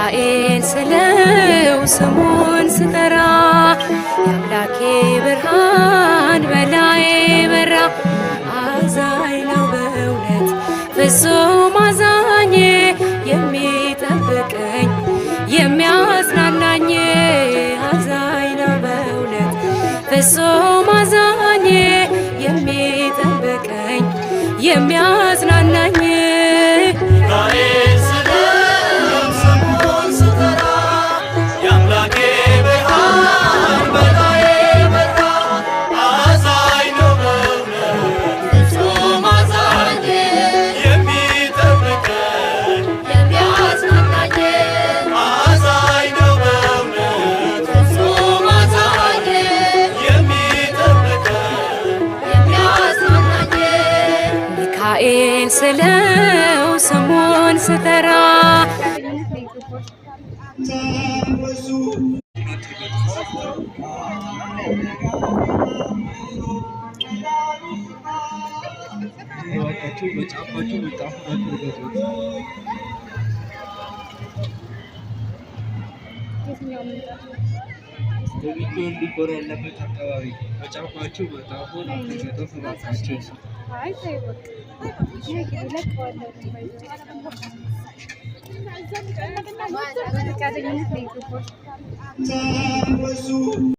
ሚካኤል ስለው ስሙን ስጠራ የአምላኬ ብርሃን በላዬ በራ። አዛኝ ነው በእውነት ፍጹም አዛኝ የሚጠብቀኝ የሚያጽናናኝ። አዛኝ ነው በእውነት ፍጹም አዛኝ የሚጠብቀኝ የሚያጽናናኝ። ሚካኤል ስለው ስሙን ስጠራ ሊቆር ያለበት አካባቢ በጫፋችሁ መጣፉን አትገጠፉ ባካችሁ። አይ ታይወቅ ይለቀዋል።